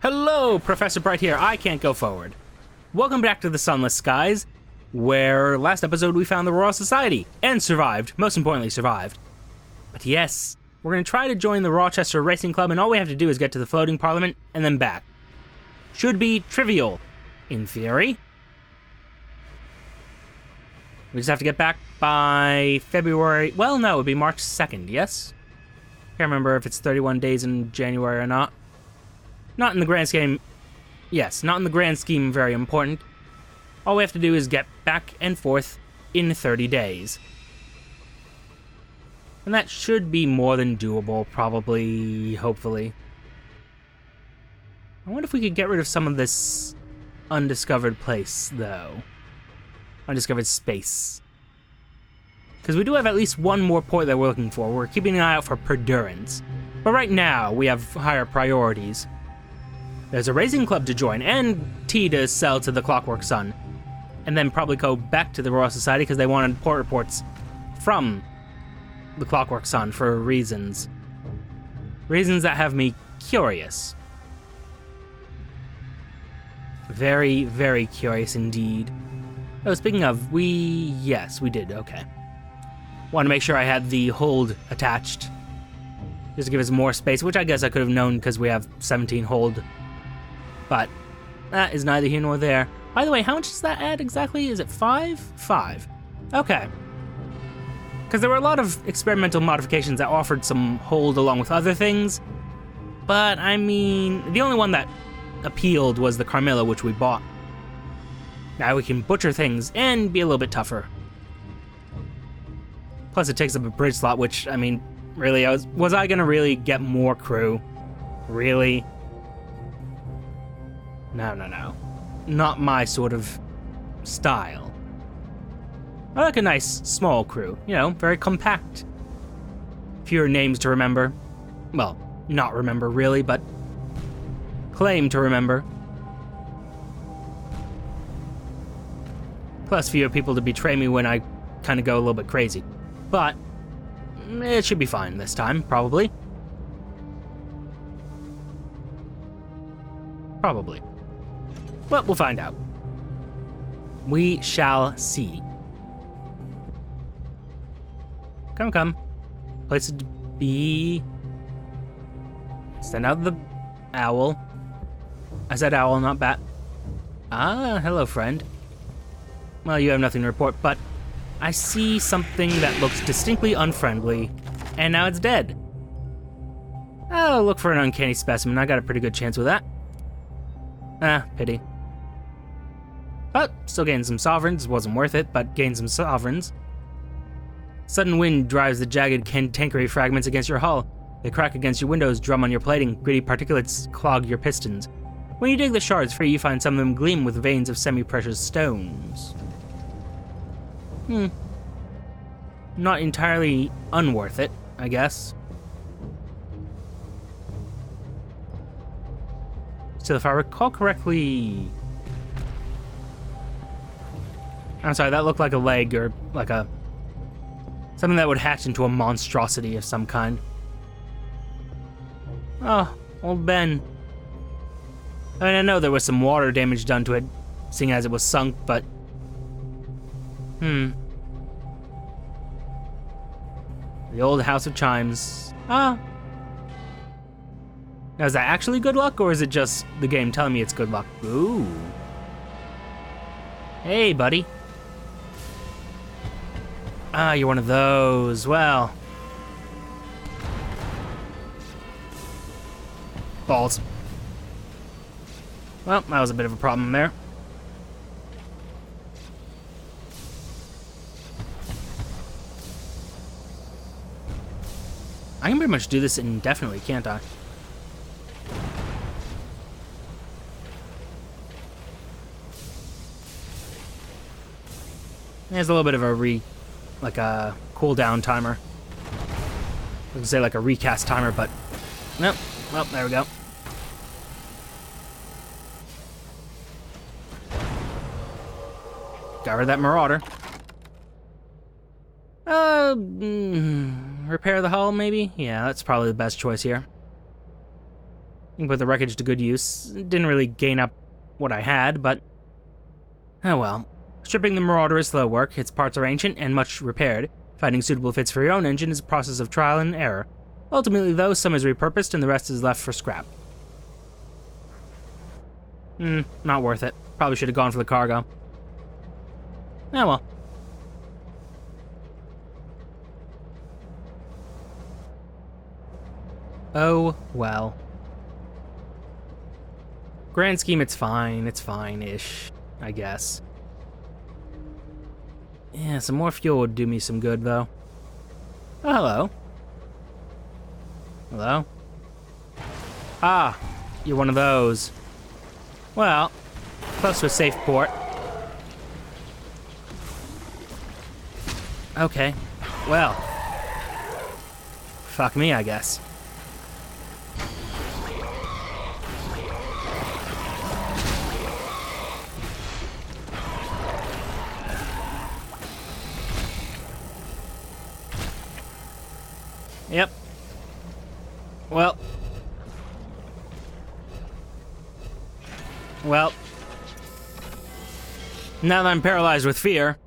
Hello, Professor Bright here. I can't go forward. Welcome back to the Sunless Skies, where last episode we found the Royal Society, and survived. Most importantly, survived. But yes, we're going to try to join the Rochester Racing Club, and all we have to do is get to the floating parliament, and then back. Should be trivial, in theory. We just have to get back by February. Well, no, it would be March 2nd, yes? Can't remember if it's 31 days in January or not. Not in the grand scheme. Yes, not in the grand scheme, very important. All we have to do is get back and forth in 30 days. And that should be more than doable, probably, hopefully. I wonder if we could get rid of some of this undiscovered place, though. Undiscovered space. Because we do have at least one more port that we're looking for. We're keeping an eye out for Perdurance. But right now, we have higher priorities. There's a racing club to join, and tea to sell to the Clockwork Sun. And then probably go back to the Royal Society because they wanted port reports from the Clockwork Sun for reasons. Reasons that have me curious. Very, very curious indeed. Oh, speaking of, yes, we did, okay. Want to make sure I had the hold attached. Just to give us more space, which I guess I could have known because we have 17 hold. But that is neither here nor there. By the way, how much does that add exactly? Is it 5? 5. Okay. Because there were a lot of experimental modifications that offered some hold along with other things. But, I mean, the only one that appealed was the Carmilla, which we bought. Now we can butcher things and be a little bit tougher. Plus it takes up a bridge slot, which, I mean, really, was I gonna really get more crew? Really? No. Not my sort of style. I like a nice, small crew. You know, very compact. Fewer names to remember. Well, not remember, really, but claim to remember. Plus fewer people to betray me when I kind of go a little bit crazy. But it should be fine this time, probably. Probably. Well, we'll find out. We shall see. Come. Place to be. Send out the owl. I said owl, not bat. Ah, hello, friend. Well, you have nothing to report, but I see something that looks distinctly unfriendly, and now it's dead. Oh, look for an uncanny specimen. I got a pretty good chance with that. Ah, pity. But still gained some sovereigns. Wasn't worth it, but gained some sovereigns. Sudden wind drives the jagged cantankerite fragments against your hull. They crack against your windows, drum on your plating. Gritty particulates clog your pistons. When you dig the shards free, you find some of them gleam with veins of semi-precious stones. Not entirely unworth it, I guess. So if I recall correctly... I'm sorry, that looked like a leg or like a... something that would hatch into a monstrosity of some kind. Oh, old Ben. I mean, I know there was some water damage done to it, seeing as it was sunk, but... The old House of Chimes. Ah. Now, is that actually good luck, or is it just the game telling me it's good luck? Ooh. Hey, buddy. Ah, you're one of those. Well. Balls. Well, that was a bit of a problem there. I can pretty much do this indefinitely, can't I? There's a little bit of a cooldown timer. I was gonna say like a recast timer, but nope. Well, there we go. Got rid of that marauder. Repair the hull, maybe? Yeah, that's probably the best choice here. You can put the wreckage to good use. It didn't really gain up what I had, but... oh well. Stripping the Marauder is slow work. Its parts are ancient and much repaired. Finding suitable fits for your own engine is a process of trial and error. Ultimately, though, some is repurposed and the rest is left for scrap. Not worth it. Probably should have gone for the cargo. Oh well. Oh well. Grand scheme, it's fine. It's fine-ish, I guess. Yeah, some more fuel would do me some good, though. Oh, hello. Hello? Ah, you're one of those. Well, close to a safe port. Okay, well. Fuck me, I guess. Yep. Well. Now that I'm paralyzed with fear,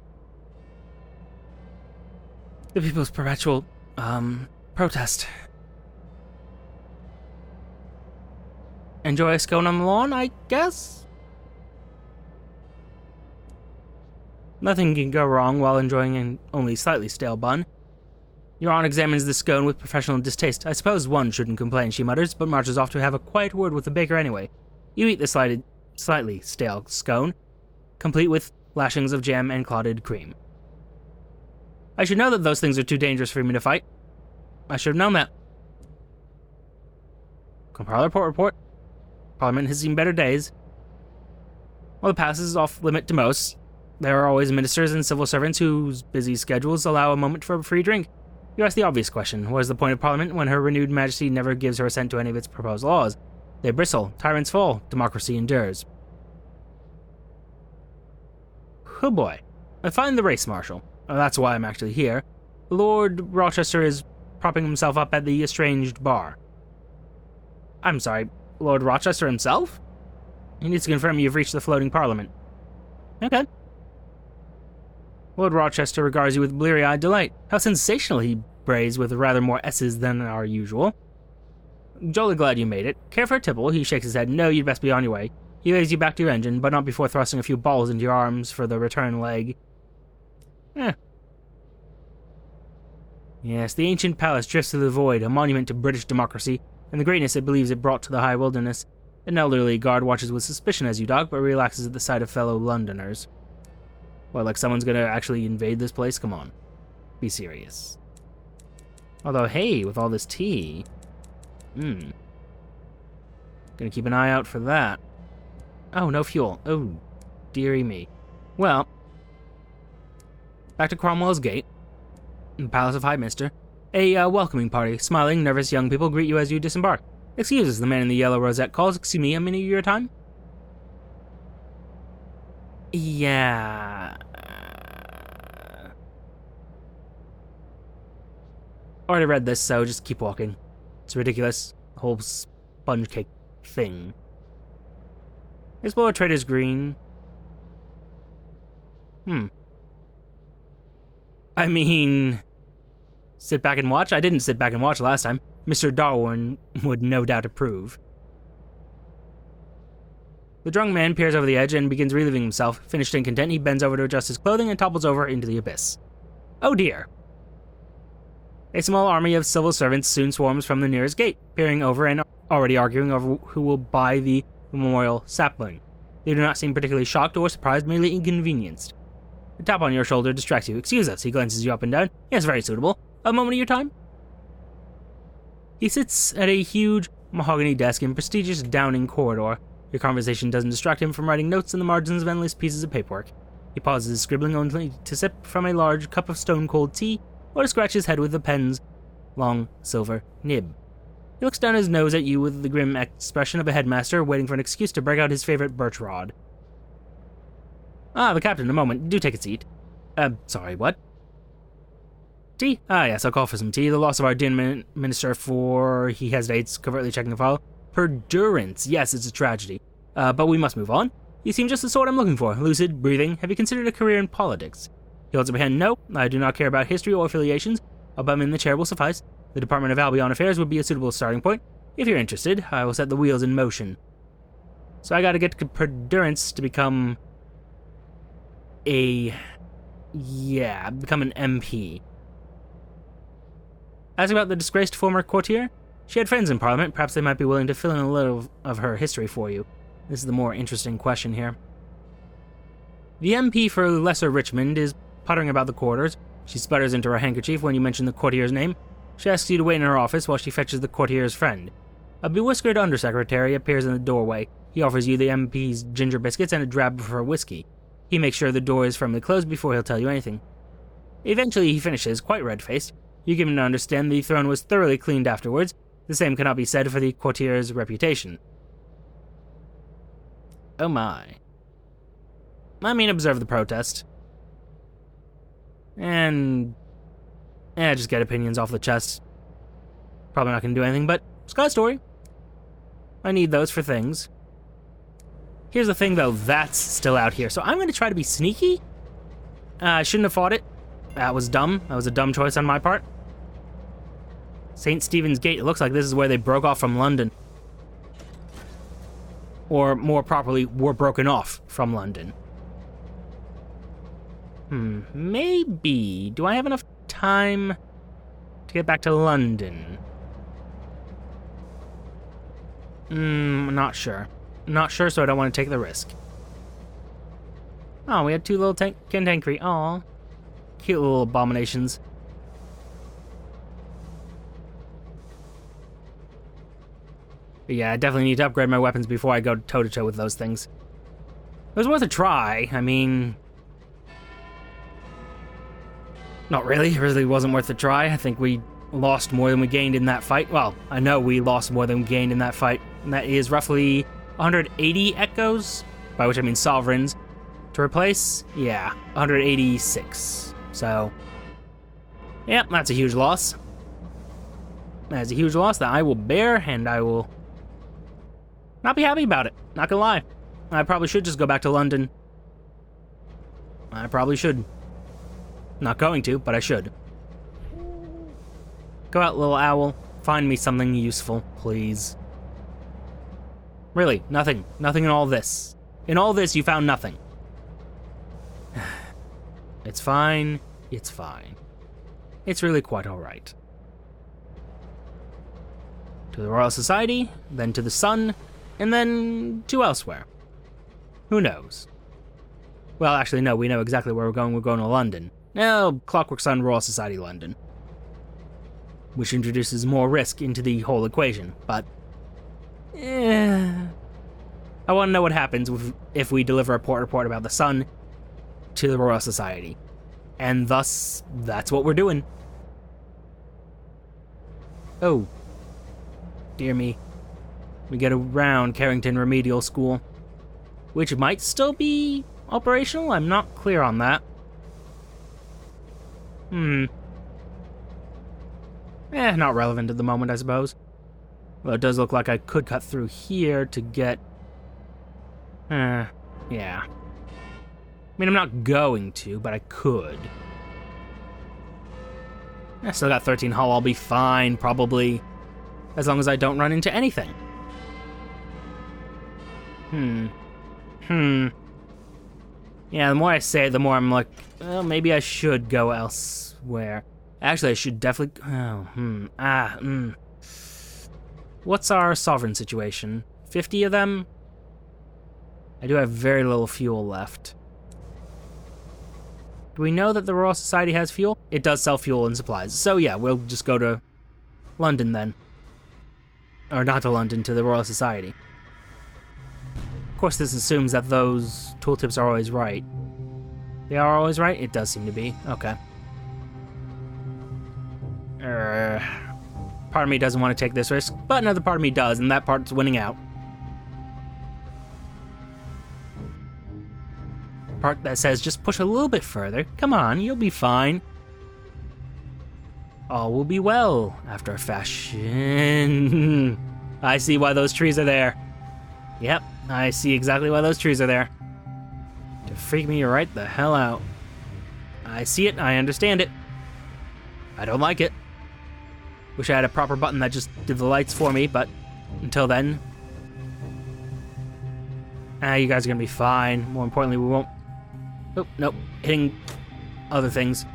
the people's perpetual, protest. Enjoy a scone on the lawn, I guess? Nothing can go wrong while enjoying an only slightly stale bun. Your Aunt examines the scone with professional distaste. I suppose one shouldn't complain, she mutters, but marches off to have a quiet word with the baker anyway. You eat the slightly stale scone, complete with lashings of jam and clotted cream. I should know that those things are too dangerous for me to fight. I should have known that. Compile report. Parliament has seen better days. Well, the pass is off limit to most. There are always ministers and civil servants whose busy schedules allow a moment for a free drink. You ask the obvious question, what is the point of Parliament when her renewed majesty never gives her assent to any of its proposed laws? They bristle, tyrants fall, democracy endures. Oh boy. I find the race marshal. Oh, that's why I'm actually here. Lord Rochester is propping himself up at the estranged bar. I'm sorry, Lord Rochester himself? He needs to confirm you've reached the floating Parliament. Okay. Lord Rochester regards you with bleary-eyed delight. How sensational, he brays with rather more S's than are usual. Jolly glad you made it. Care for a tipple? He shakes his head. No, you'd best be on your way. He lays you back to your engine, but not before thrusting a few balls into your arms for the return leg. Yes, the ancient palace drifts through the void, a monument to British democracy, and the greatness it believes it brought to the high wilderness. An elderly guard watches with suspicion as you dock, but relaxes at the sight of fellow Londoners. What, like someone's gonna actually invade this place? Come on. Be serious. Although, hey, with all this tea... Gonna keep an eye out for that. Oh, no fuel. Oh, dearie me. Well, back to Cromwell's Gate, in the Palace of Highminster. A welcoming party. Smiling, nervous young people greet you as you disembark. Excuse us, the man in the yellow rosette calls. Excuse me, a minute of your time? Yeah. Already read this, so just keep walking. It's ridiculous. The whole sponge cake thing. Explore Trader's Green. I mean... sit back and watch? I didn't sit back and watch last time. Mr. Darwin would no doubt approve. The drunk man peers over the edge and begins relieving himself. Finished and content, he bends over to adjust his clothing and topples over into the abyss. Oh dear. A small army of civil servants soon swarms from the nearest gate, peering over and already arguing over who will buy the memorial sapling. They do not seem particularly shocked or surprised, merely inconvenienced. A tap on your shoulder distracts you. Excuse us, he glances you up and down. Yes, very suitable. A moment of your time? He sits at a huge mahogany desk in prestigious Downing corridor. Your conversation doesn't distract him from writing notes in the margins of endless pieces of paperwork. He pauses, scribbling only to sip from a large cup of stone-cold tea, or to scratch his head with the pen's long silver nib. He looks down his nose at you with the grim expression of a headmaster waiting for an excuse to break out his favorite birch rod. Ah, the captain, a moment. Do take a seat. Sorry, what? Tea? Ah, yes, I'll call for some tea. The loss of our dear minister for... He hesitates, covertly checking the file. Perdurance. Yes, it's a tragedy. But we must move on. You seem just the sort I'm looking for. Lucid, breathing. Have you considered a career in politics? He holds up a hand. No, I do not care about history or affiliations. A bum in the chair will suffice. The Department of Albion Affairs would be a suitable starting point. If you're interested, I will set the wheels in motion. So I gotta get Perdurance to become become an MP. As about the disgraced former courtier, she had friends in Parliament. Perhaps they might be willing to fill in a little of her history for you. This is the more interesting question here. The MP for Lesser Richmond is puttering about the corridors. She sputters into her handkerchief when you mention the courtier's name. She asks you to wait in her office while she fetches the courtier's friend. A bewhiskered undersecretary appears in the doorway. He offers you the MP's ginger biscuits and a drab of her whiskey. He makes sure the door is firmly closed before he'll tell you anything. Eventually he finishes, quite red-faced. You give him to understand the throne was thoroughly cleaned afterwards. The same cannot be said for the courtier's reputation. Oh my. I mean, observe the protest. And just get opinions off the chest. Probably not going to do anything, but Sky Story. I need those for things. Here's the thing, though. That's still out here. So I'm going to try to be sneaky. I shouldn't have fought it. That was dumb. That was a dumb choice on my part. St. Stephen's Gate. It looks like this is where they broke off from London. Or, more properly, were broken off from London. Maybe. Do I have enough time to get back to London? Not sure. Not sure, so I don't want to take the risk. Oh, we had two little cantankerous. Aw. Cute little abominations. But yeah, I definitely need to upgrade my weapons before I go toe-to-toe with those things. It was worth a try. I mean... Not really. It really wasn't worth a try. I think we lost more than we gained in that fight. Well, I know we lost more than we gained in that fight. And that is roughly 180 echoes, by which I mean sovereigns. To replace, yeah, 186. So, yeah, that's a huge loss. That's a huge loss that I will bear, and I will not be happy about it. Not gonna lie. I probably should just go back to London. I probably should. Not going to, but I should. Go out, little owl. Find me something useful, please. Really, nothing. Nothing in all this. In all this, you found nothing. It's fine. It's fine. It's really quite alright. To the Royal Society, then to the Sun, and then to elsewhere. Who knows? Well, actually, no, we know exactly where we're going. We're going to London. No, Clockwork Sun, Royal Society, London. Which introduces more risk into the whole equation, but... I want to know what happens if we deliver a report about the Sun to the Royal Society. And thus, that's what we're doing. Oh. Dear me. We get around Carrington Remedial School. Which might still be operational? I'm not clear on that. Not relevant at the moment, I suppose. Well, it does look like I could cut through here to get... yeah. I mean, I'm not going to, but I could. I still got 13 hull, I'll be fine, probably. As long as I don't run into anything. Yeah, the more I say it, the more I'm like, well, maybe I should go elsewhere. Actually, I should definitely... What's our sovereign situation? 50 of them? I do have very little fuel left. Do we know that the Royal Society has fuel? It does sell fuel and supplies. So yeah, we'll just go to London then. Or not to London, to the Royal Society. Of course, this assumes that those tooltips are always right. They are always right? It does seem to be. Okay. Part of me doesn't want to take this risk, but another part of me does, and that part's winning out. Part that says just push a little bit further. Come on, you'll be fine. All will be well, after a fashion. I see why those trees are there. Yep, I see exactly why those trees are there. To freak me right the hell out. I see it, I understand it. I don't like it. Wish I had a proper button that just did the lights for me, but until then... you guys are gonna be fine. More importantly, we won't... Oh, nope. Hitting other things.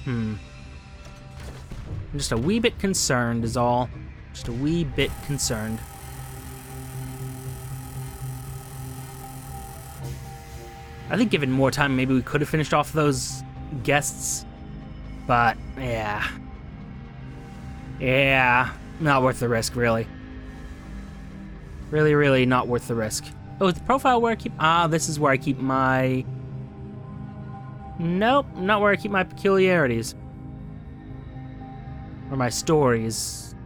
I'm just a wee bit concerned is all. Just a wee bit concerned. I think given more time, maybe we could have finished off those guests. But, yeah. Yeah, not worth the risk, really. Really, really not worth the risk. Oh, is the profile where I keep... this is where I keep my... Nope, not where I keep my peculiarities. Or my stories.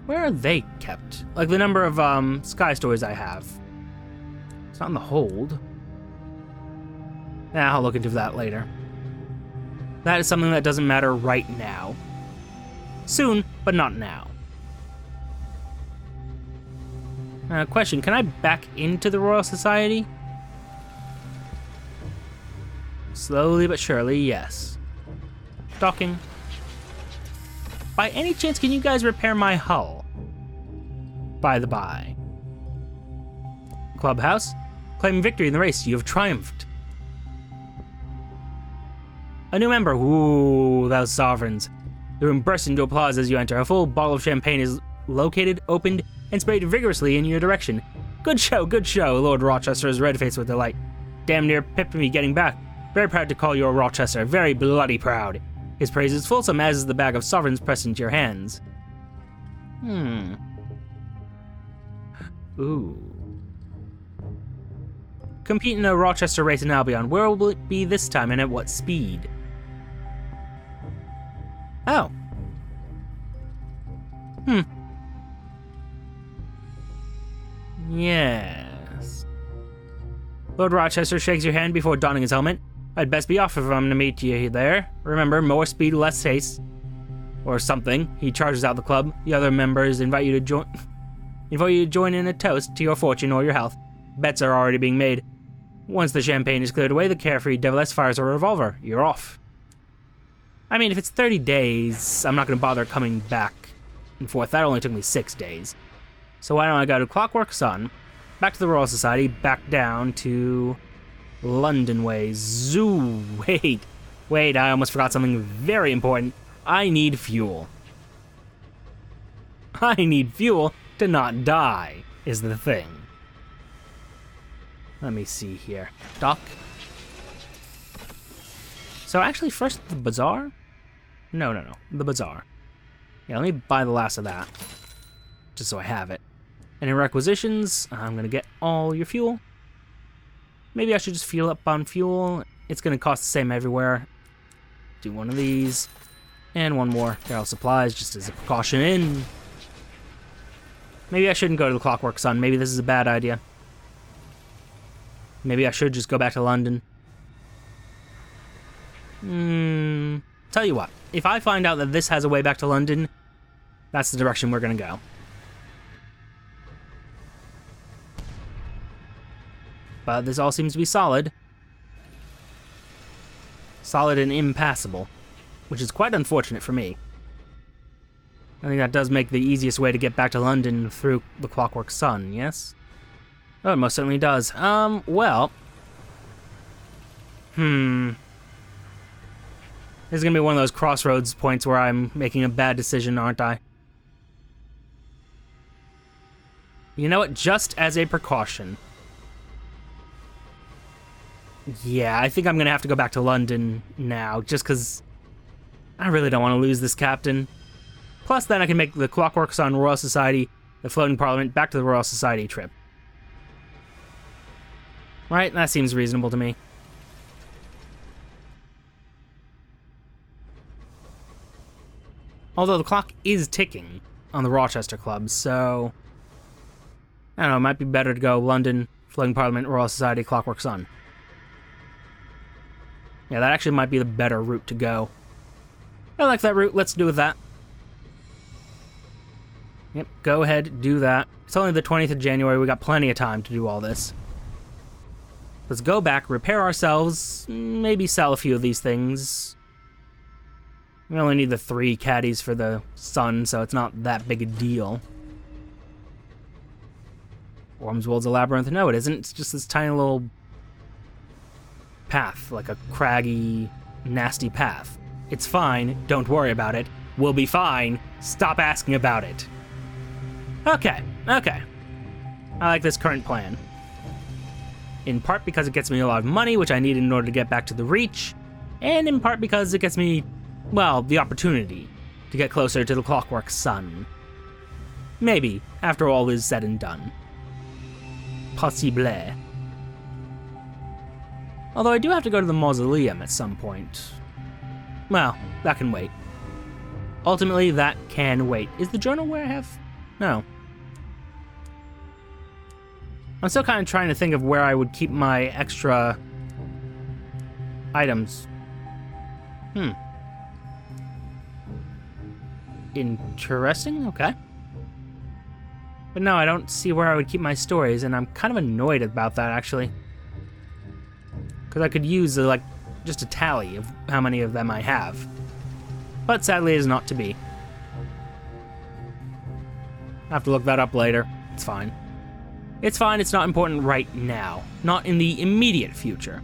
Where are they kept? Like the number of sky stories I have. It's not in the hold. I'll look into that later. That is something that doesn't matter right now. Soon, but not now. Question, can I back into the Royal Society? Slowly but surely, yes. Docking. By any chance, can you guys repair my hull? By the by. Clubhouse. Claim victory in the race. You have triumphed. A new member. Ooh, those sovereigns. The room bursts into applause as you enter. A full bottle of champagne is located, opened, and sprayed vigorously in your direction. Good show, Lord Rochester is red-faced with delight. Damn near pipped me getting back. Very proud to call you a Rochester, very bloody proud. His praise is fulsome, as is the bag of sovereigns pressed into your hands. Ooh. Compete in a Rochester race in Albion. Where will it be this time, and at what speed? Oh. Yes. Lord Rochester shakes your hand before donning his helmet. I'd best be off if I'm to meet you there. Remember, more speed, less haste. Or something. He charges out the club. The other members invite you to join in a toast to your fortune or your health. Bets are already being made. Once the champagne is cleared away, the carefree deviless fires a revolver. You're off. I mean, if it's 30 days, I'm not going to bother coming back and forth. That only took me 6 days. So why don't I go to Clockwork Sun, back to the Royal Society, back down to London way. Zoo. Wait, I almost forgot something very important. I need fuel. I need fuel to not die, is the thing. Let me see here. Dock. So actually, first the bazaar? No. The bazaar. Yeah, let me buy the last of that. Just so I have it. And in requisitions, I'm going to get all your fuel. Maybe I should just fuel up on fuel. It's going to cost the same everywhere. Do one of these. And one more. Barrel supplies, just as a precaution. Maybe I shouldn't go to the Clockwork Sun. Maybe this is a bad idea. Maybe I should just go back to London. Tell you what. If I find out that this has a way back to London, that's the direction we're going to go. But this all seems to be solid. Solid and impassable. Which is quite unfortunate for me. I think that does make the easiest way to get back to London through the Clockwork Sun, yes? Oh, it most certainly does. Well... This is gonna be one of those crossroads points where I'm making a bad decision, aren't I? You know what? Just as a precaution. Yeah, I think I'm gonna have to go back to London now, just because I really don't want to lose this captain. Plus, then I can make the Clockwork Sun Royal Society, the Floating Parliament, back to the Royal Society trip. Right? That seems reasonable to me. Although the clock is ticking on the Rochester Club, so... I don't know, it might be better to go London, Floating Parliament, Royal Society, Clockwork Sun. Yeah, that actually might be the better route to go. I like that route. Let's do that. Yep, go ahead, do that. It's only the 20th of January. We got plenty of time to do all this. Let's go back, repair ourselves, maybe sell a few of these things. We only need the 3 caddies for the sun, so it's not that big a deal. Wormswold's a labyrinth? No, it isn't. It's just this tiny little path, like a craggy, nasty path. It's fine. Don't worry about it. We'll be fine. Stop asking about it. Okay. I like this current plan. In part because it gets me a lot of money, which I need in order to get back to the Reach, and in part because it gets me, well, the opportunity to get closer to the Clockwork Sun. Maybe, after all is said and done. Possible. Although I do have to go to the mausoleum at some point. Well, that can wait. Ultimately, that can wait. Is the journal where I have... No. I'm still kind of trying to think of where I would keep my extra items. Interesting, okay. But no, I don't see where I would keep my stories, and I'm kind of annoyed about that, actually. Because I could use, just a tally of how many of them I have. But sadly, it is not to be. I have to look that up later. It's fine. It's fine, it's not important right now. Not in the immediate future.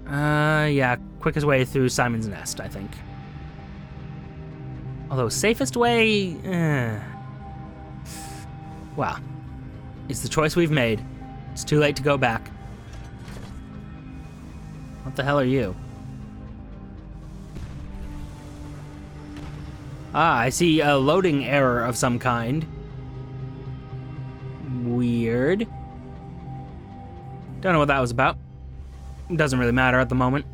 Yeah, quickest way through Simon's Nest, I think. Although, safest way... Well, it's the choice we've made. It's too late to go back. What the hell are you? Ah, I see a loading error of some kind. Weird. Don't know what that was about. Doesn't really matter at the moment.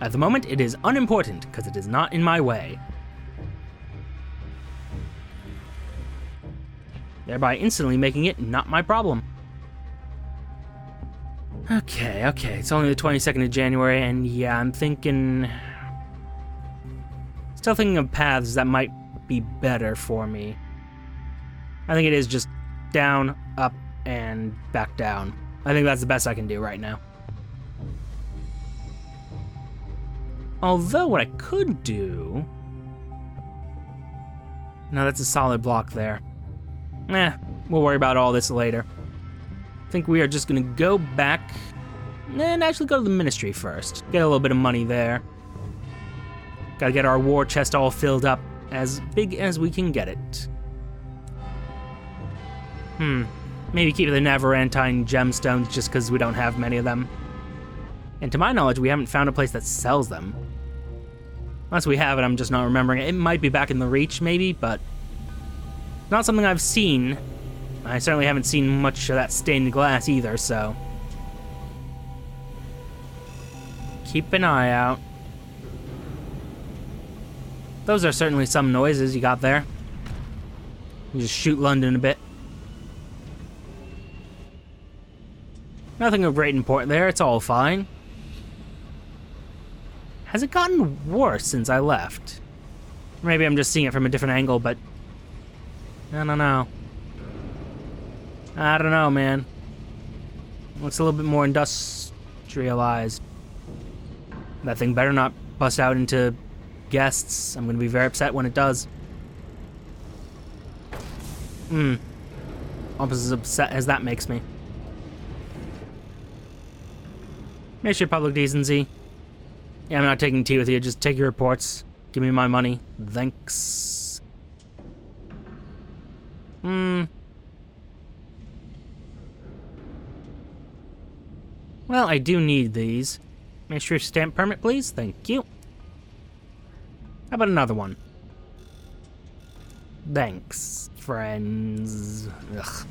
At the moment, it is unimportant, because it is not in my way. Thereby instantly making it not my problem. Okay, it's only the 22nd of January, and yeah, I'm thinking... Still thinking of paths that might be better for me. I think it is just down, up, and back down. I think that's the best I can do right now. Although what I could do... No, that's a solid block there. We'll worry about all this later. I think we are just gonna go back and actually go to the Ministry first. Get a little bit of money there. Gotta get our war chest all filled up, as big as we can get it. Maybe keep the Navarantine gemstones just because we don't have many of them. And to my knowledge, we haven't found a place that sells them. Unless we have it, I'm just not remembering it. It might be back in the Reach, maybe, but... Not something I've seen. I certainly haven't seen much of that stained glass either, so... Keep an eye out. Those are certainly some noises you got there. You just shoot London a bit. Nothing of great import there, it's all fine. Has it gotten worse since I left? Maybe I'm just seeing it from a different angle, but... I don't know. I don't know, man. Looks a little bit more industrialized. That thing better not bust out into guests. I'm gonna be very upset when it does. Almost as upset as that makes me. Make sure public decency. Yeah, I'm not taking tea with you. Just take your reports. Give me my money. Thanks. Well, I do need these. Make sure stamp permit, please. Thank you. How about another one? Thanks, friends. Ugh.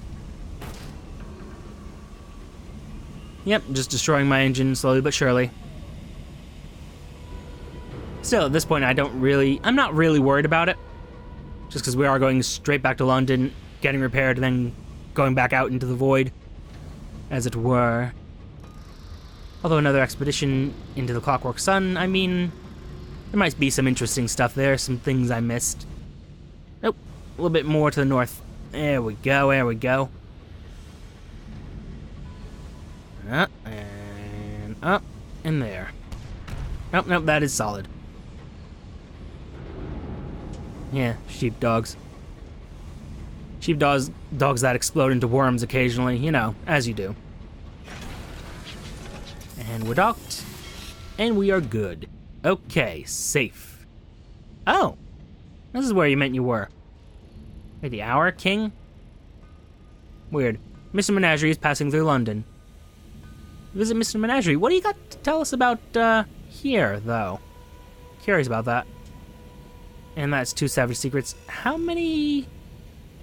Yep, just destroying my engine slowly but surely. Still, at this point, I'm not really worried about it. Just because we are going straight back to London, getting repaired, and then going back out into the void, as it were. Although another expedition into the Clockwork Sun, I mean, there might be some interesting stuff there, some things I missed. Nope, a little bit more to the north. There we go, there we go. Up, and up, and there. Nope, nope, that is solid. Yeah, sheepdogs. Sheepdogs that explode into worms occasionally, you know, as you do. And we're docked. And we are good. Okay, safe. Oh! This is where you meant you were. Wait, the Hour King? Weird. Mr. Menagerie is passing through London. Visit Mr. Menagerie. What do you got to tell us about, here, though? Curious about that. And that's 2 Savage Secrets. How many...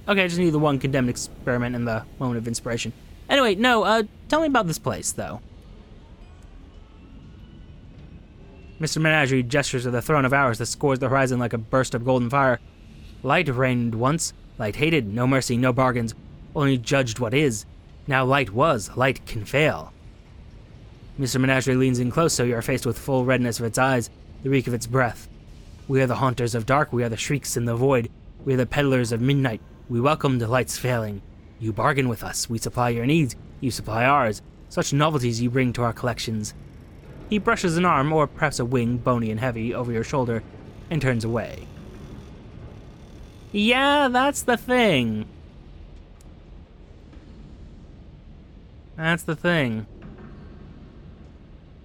Okay, I just need the 1 condemned experiment and the moment of inspiration. Anyway, no, tell me about this place, though. Mr. Menagerie gestures to the throne of hours that scores the horizon like a burst of golden fire. Light reigned once. Light hated. No mercy, no bargains. Only judged what is. Now light was. Light can fail. Mr. Menagerie leans in close so you are faced with full redness of its eyes, the reek of its breath. We are the haunters of dark. We are the shrieks in the void. We are the peddlers of midnight. We welcome the light's failing. You bargain with us. We supply your needs. You supply ours. Such novelties you bring to our collections. He brushes an arm, or perhaps a wing, bony and heavy, over your shoulder, and turns away. Yeah, that's the thing. That's the thing.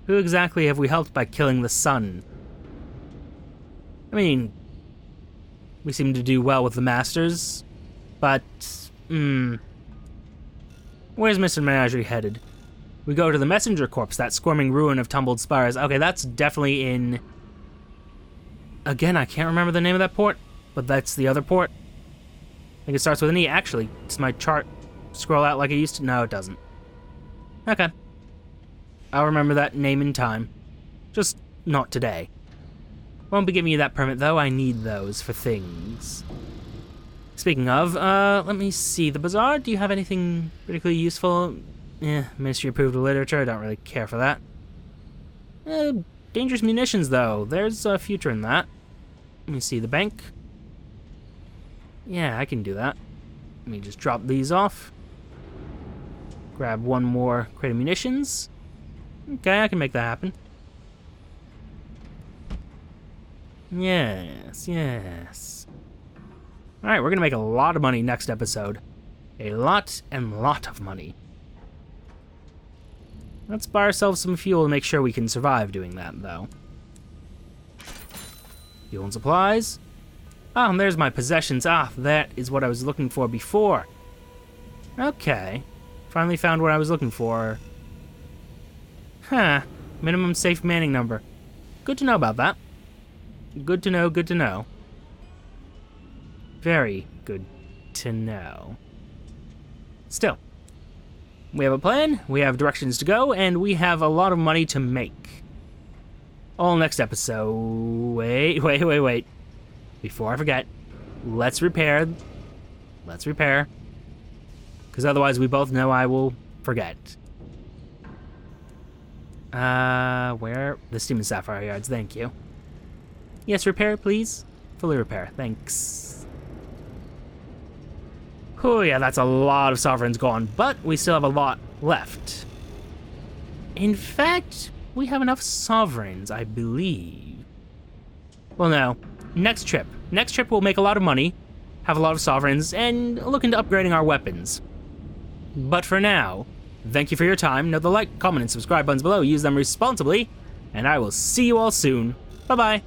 Who exactly have we helped by killing the sun? I mean, we seem to do well with the masters, but, where's Mr. Menagerie headed? We go to the Messenger Corps, that squirming ruin of tumbled spires. Okay, that's definitely in... Again, I can't remember the name of that port, but that's the other port. I think it starts with an E. Actually, does my chart scroll out like it used to? No, it doesn't. Okay. I'll remember that name in time. Just not today. Won't be giving you that permit, though. I need those for things. Speaking of, let me see. The bazaar, do you have anything particularly useful? Ministry-approved literature. I don't really care for that. Dangerous munitions, though. There's a future in that. Let me see the bank. Yeah, I can do that. Let me just drop these off. Grab 1 more crate of munitions. Okay, I can make that happen. Yes, yes. Alright, we're gonna make a lot of money next episode. A lot and lot of money. Let's buy ourselves some fuel to make sure we can survive doing that, though. Fuel and supplies. Ah, and there's my possessions. Ah, that is what I was looking for before. Okay. Finally found what I was looking for. Huh. Minimum safe manning number. Good to know about that. Good to know, good to know. Very good to know. Still. We have a plan, we have directions to go, and we have a lot of money to make. All next episode. Wait. Before I forget, let's repair. Let's repair. Because otherwise we both know I will forget. Where? The Steam and Sapphire Yards, thank you. Yes, repair, please. Fully repair, thanks. Oh yeah, that's a lot of sovereigns gone, but we still have a lot left. In fact, we have enough sovereigns, I believe. Well, no. Next trip. Next trip we'll make a lot of money, have a lot of sovereigns, and look into upgrading our weapons. But for now, thank you for your time. Note the like, comment, and subscribe buttons below. Use them responsibly, and I will see you all soon. Bye-bye.